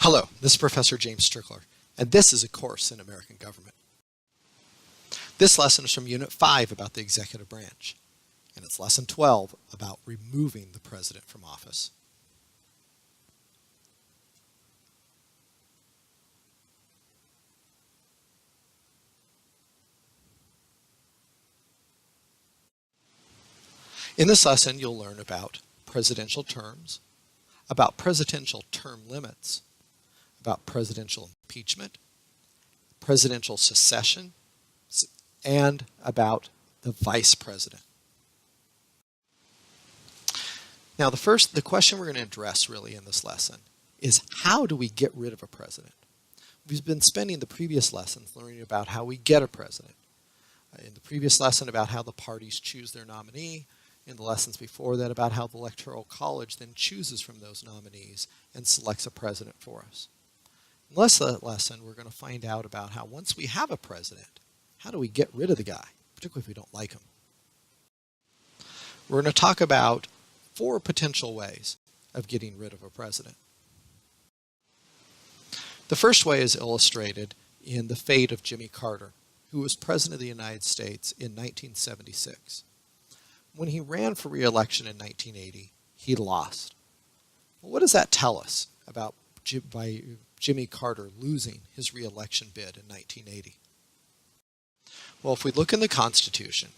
Hello, this is Professor James Strickler, and this is a course in American government. This lesson is from Unit 5 about the executive branch, and it's Lesson 12 about removing the president from office. In this lesson, you'll learn about presidential terms, about presidential term limits, about presidential impeachment, presidential succession, and about the vice president. Now, the question we're going to address really in this lesson is how do we get rid of a president? We've been spending the previous lessons learning about how we get a president. In the previous lesson about how the parties choose their nominee, in the lessons before that about how the Electoral College then chooses from those nominees and selects a president for us. In this lesson, we're going to find out about how once we have a president, how do we get rid of the guy, particularly if we don't like him. We're going to talk about 4 potential ways of getting rid of a president. The first way is illustrated in the fate of Jimmy Carter, who was President of the United States in 1976. When he ran for re-election in 1980, he lost. Well, what does that tell us about Jimmy Carter losing his re-election bid in 1980? Well, if we look in the Constitution,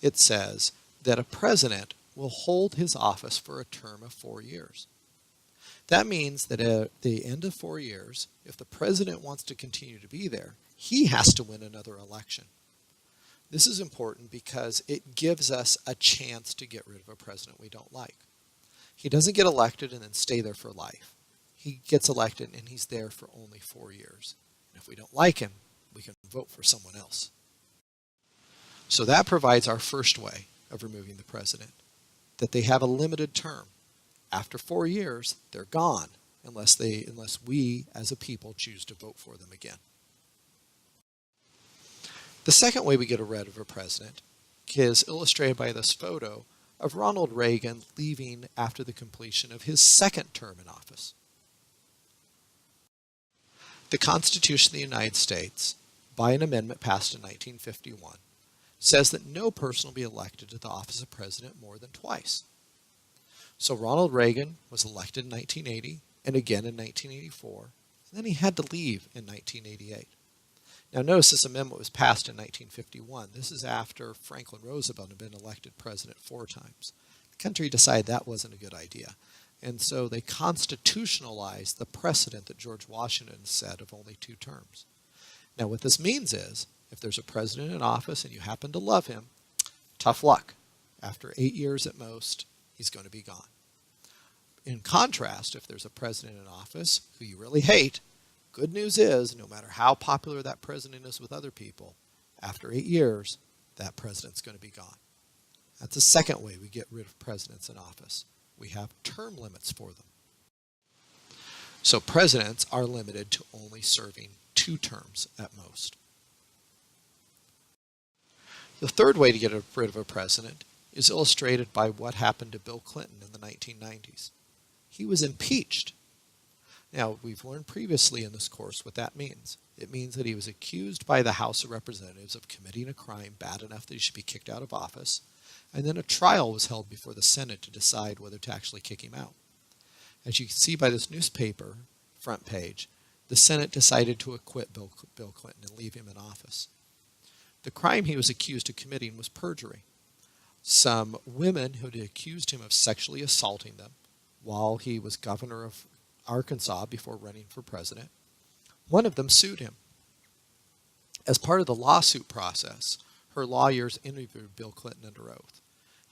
it says that a president will hold his office for a term of 4 years. That means that at the end of 4 years, if the president wants to continue to be there, he has to win another election. This is important because it gives us a chance to get rid of a president we don't like. He doesn't get elected and then stay there for life. He gets elected and he's there for only 4 years. And if we don't like him, we can vote for someone else. So that provides our first way of removing the president, that they have a limited term. After 4 years, they're gone unless we as a people choose to vote for them again. The second way we get rid of a president is illustrated by this photo of Ronald Reagan leaving after the completion of his second term in office. The Constitution of the United States, by an amendment passed in 1951, says that no person will be elected to the office of president more than twice. So Ronald Reagan was elected in 1980 and again in 1984, and then he had to leave in 1988. Now notice this amendment was passed in 1951. This is after Franklin Roosevelt had been elected president 4 times. The country decided that wasn't a good idea. And so they constitutionalized the precedent that George Washington set of only 2 terms. Now what this means is, if there's a president in office and you happen to love him, tough luck. After 8 years at most, he's going to be gone. In contrast, if there's a president in office who you really hate, good news is, no matter how popular that president is with other people, after 8 years, that president's going to be gone. That's the second way we get rid of presidents in office. We have term limits for them. So presidents are limited to only serving 2 terms at most. The third way to get rid of a president is illustrated by what happened to Bill Clinton in the 1990s. He was impeached. Now, we've learned previously in this course what that means. It means that he was accused by the House of Representatives of committing a crime bad enough that he should be kicked out of office, and then a trial was held before the Senate to decide whether to actually kick him out. As you can see by this newspaper front page, the Senate decided to acquit Bill Clinton and leave him in office. The crime he was accused of committing was perjury. Some women who had accused him of sexually assaulting them while he was governor of Arkansas before running for president, one of them sued him. As part of the lawsuit process, her lawyers interviewed Bill Clinton under oath.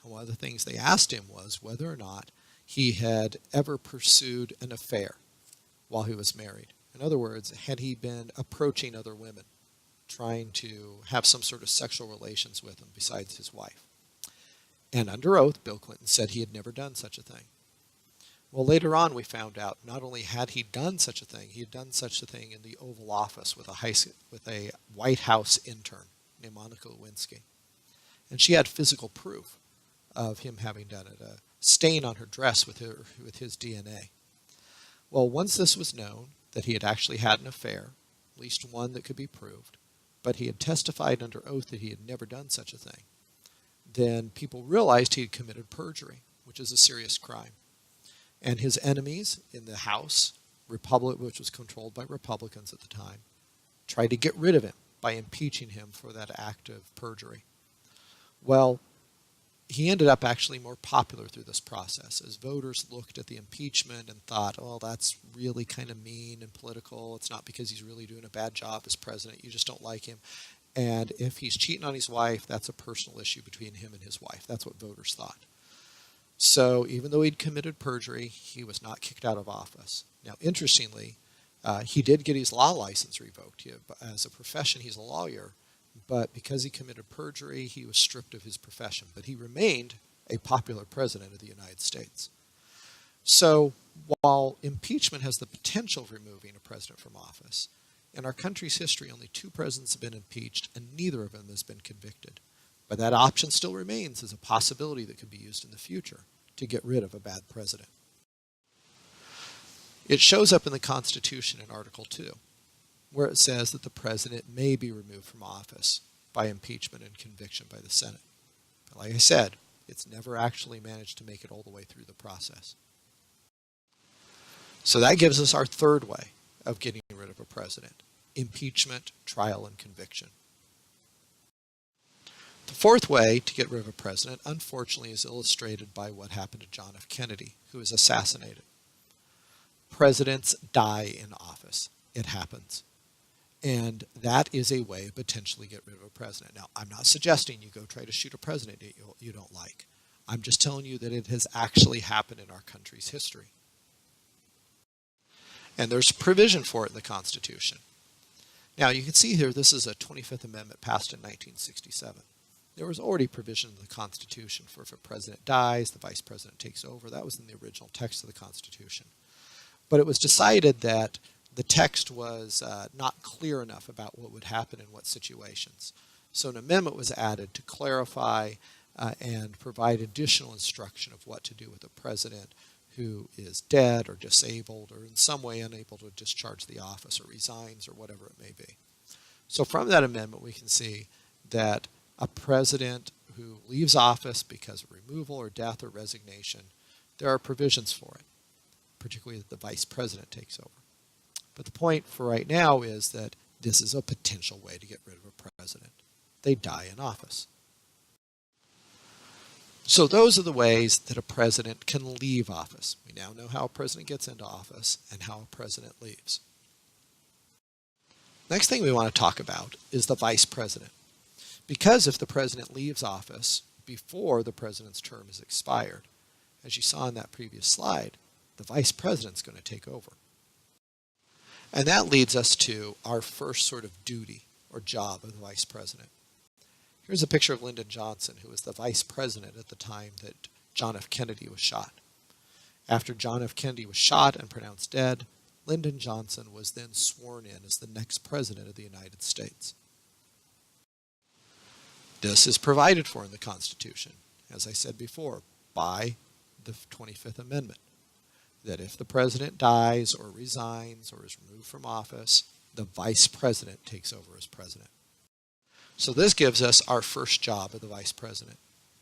And one of the things they asked him was whether or not he had ever pursued an affair while he was married. In other words, had he been approaching other women, trying to have some sort of sexual relations with them besides his wife. And under oath, Bill Clinton said he had never done such a thing. Well, later on we found out not only had he done such a thing, he had done such a thing in the Oval Office with a White House intern named Monica Lewinsky. And she had physical proof of him having done it, a stain on her dress with his DNA. Well, once this was known, that he had actually had an affair, at least one that could be proved, but he had testified under oath that he had never done such a thing, then people realized he had committed perjury, which is a serious crime. And his enemies in the House, which was controlled by Republicans at the time, tried to get rid of him by impeaching him for that act of perjury. Well, he ended up actually more popular through this process as voters looked at the impeachment and thought, oh, that's really kind of mean and political. It's not because he's really doing a bad job as president. You just don't like him. And if he's cheating on his wife, that's a personal issue between him and his wife. That's what voters thought. So even though he'd committed perjury, he was not kicked out of office. Now, interestingly, he did get his law license revoked. As a profession, he's a lawyer. But because he committed perjury, he was stripped of his profession. But he remained a popular president of the United States. So while impeachment has the potential of removing a president from office, in our country's history, only 2 presidents have been impeached, and neither of them has been convicted. But that option still remains as a possibility that could be used in the future to get rid of a bad president. It shows up in the Constitution in Article 2. Where it says that the president may be removed from office by impeachment and conviction by the Senate. But like I said, it's never actually managed to make it all the way through the process. So that gives us our third way of getting rid of a president: impeachment, trial, and conviction. The fourth way to get rid of a president, unfortunately, is illustrated by what happened to John F. Kennedy, who was assassinated. Presidents die in office. It happens. And that is a way to potentially get rid of a president. Now, I'm not suggesting you go try to shoot a president that you don't like. I'm just telling you that it has actually happened in our country's history. And there's provision for it in the Constitution. Now, you can see here, this is a 25th Amendment passed in 1967. There was already provision in the Constitution for if a president dies, the vice president takes over. That was in the original text of the Constitution. But it was decided that the text was not clear enough about what would happen in what situations. So an amendment was added to clarify and provide additional instruction of what to do with a president who is dead or disabled or in some way unable to discharge the office or resigns or whatever it may be. So from that amendment, we can see that a president who leaves office because of removal or death or resignation, there are provisions for it, particularly that the vice president takes over. But the point for right now is that this is a potential way to get rid of a president. They die in office. So those are the ways that a president can leave office. We now know how a president gets into office and how a president leaves. Next thing we want to talk about is the vice president. Because if the president leaves office before the president's term is expired, as you saw in that previous slide, the vice president's going to take over. And that leads us to our first sort of duty or job of the vice president. Here's a picture of Lyndon Johnson, who was the vice president at the time that John F. Kennedy was shot. After John F. Kennedy was shot and pronounced dead, Lyndon Johnson was then sworn in as the next president of the United States. This is provided for in the Constitution, as I said before, by the 25th Amendment, that if the president dies or resigns or is removed from office, the vice president takes over as president. So this gives us our first job of the vice president,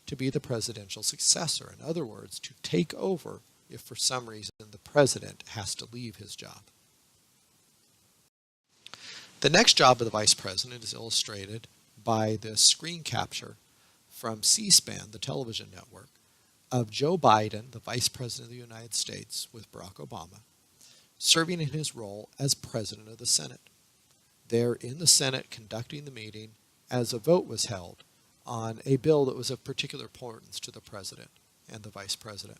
to be the presidential successor. In other words, to take over if for some reason the president has to leave his job. The next job of the vice president is illustrated by this screen capture from C-SPAN, the television network, of Joe Biden, the Vice President of the United States, with Barack Obama, serving in his role as President of the Senate. They're in the Senate conducting the meeting as a vote was held on a bill that was of particular importance to the President and the Vice President.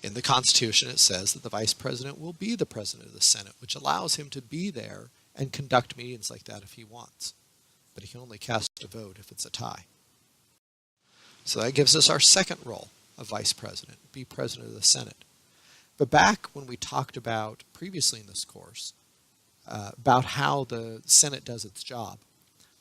In the Constitution, it says that the Vice President will be the President of the Senate, which allows him to be there and conduct meetings like that if he wants. But he can only cast a vote if it's a tie. So that gives us our second role of vice president, be president of the Senate. But back when we talked about previously in this course about how the Senate does its job,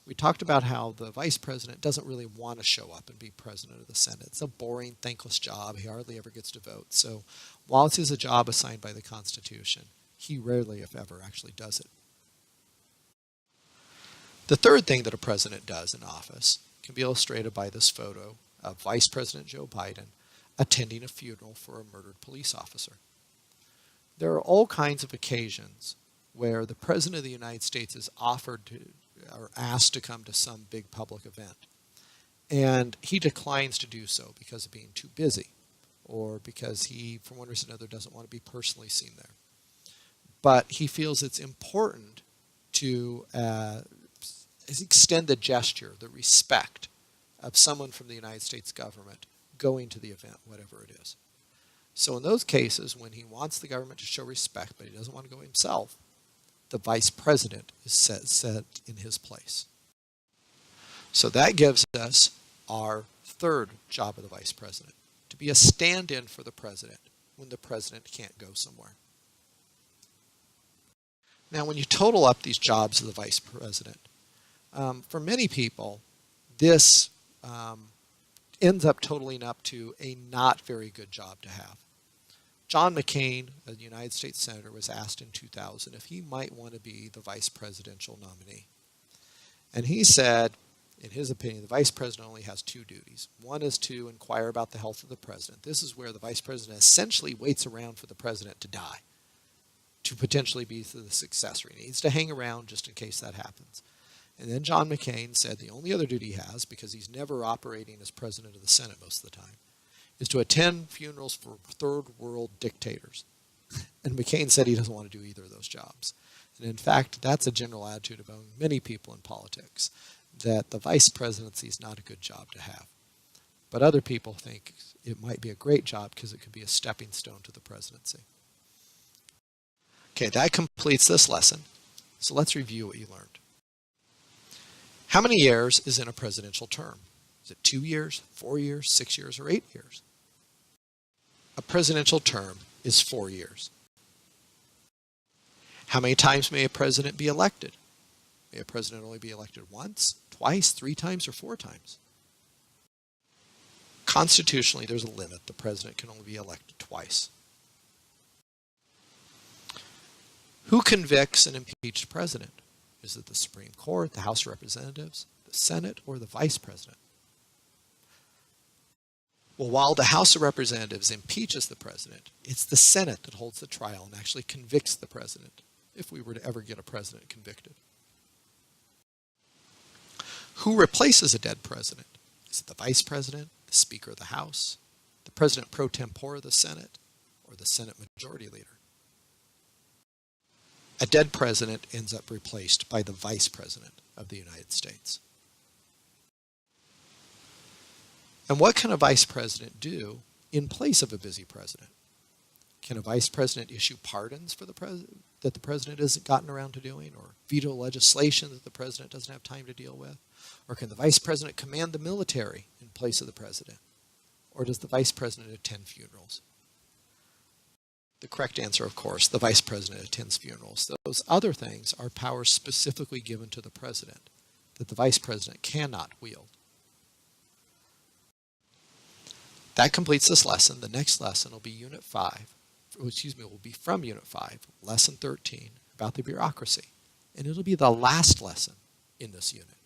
we talked about how the vice president doesn't really want to show up and be president of the Senate. It's a boring, thankless job. He hardly ever gets to vote. So while it is a job assigned by the Constitution, He rarely, if ever, actually does it. The third thing that a president does in office can be illustrated by this photo of Vice President Joe Biden attending a funeral for a murdered police officer. There are all kinds of occasions where the President of the United States is offered to or asked to come to some big public event, and he declines to do so because of being too busy, or because he, for one reason or another, doesn't want to be personally seen there. But he feels it's important to extend the gesture, the respect of someone from the United States government going to the event, whatever it is. So in those cases, when he wants the government to show respect, but he doesn't want to go himself, the vice president is set in his place. So that gives us our third job of the vice president, to be a stand-in for the president when the president can't go somewhere. Now, when you total up these jobs of the vice president, for many people, this ends up totaling up to a not very good job to have. John McCain, a United States Senator, was asked in 2000 if he might want to be the vice presidential nominee. And he said, in his opinion, the vice president only has two duties. One is to inquire about the health of the president. This is where the vice president essentially waits around for the president to die, to potentially be the successor. He needs to hang around just in case that happens. And then John McCain said the only other duty he has, because he's never operating as president of the Senate most of the time, is to attend funerals for third world dictators. And McCain said he doesn't want to do either of those jobs. And in fact, that's a general attitude among many people in politics, that the vice presidency is not a good job to have. But other people think it might be a great job because it could be a stepping stone to the presidency. Okay, that completes this lesson. So let's review what you learned. How many years is in a presidential term? Is it 2 years, 4 years, 6 years, or 8 years? A presidential term is 4 years. How many times may a president be elected? May a president only be elected once, twice, 3 times, or 4 times? Constitutionally, there's a limit. The president can only be elected twice. Who convicts an impeached president? Is it the Supreme Court, the House of Representatives, the Senate, or the Vice President? Well, while the House of Representatives impeaches the president, it's the Senate that holds the trial and actually convicts the president, if we were to ever get a president convicted. Who replaces a dead president? Is it the Vice President, the Speaker of the House, the President pro tempore of the Senate, or the Senate Majority Leader? A dead president ends up replaced by the Vice President of the United States. And what can a vice president do in place of a busy president? Can a vice president issue pardons for that the president hasn't gotten around to doing, or veto legislation that the president doesn't have time to deal with? Or can the vice president command the military in place of the president? Or does the vice president attend funerals? The correct answer, of course, the vice president attends funerals. Those other things are powers specifically given to the president that the vice president cannot wield. That completes this lesson. The next lesson will be will be from Unit 5, Lesson 13, about the bureaucracy. And it'll be the last lesson in this unit.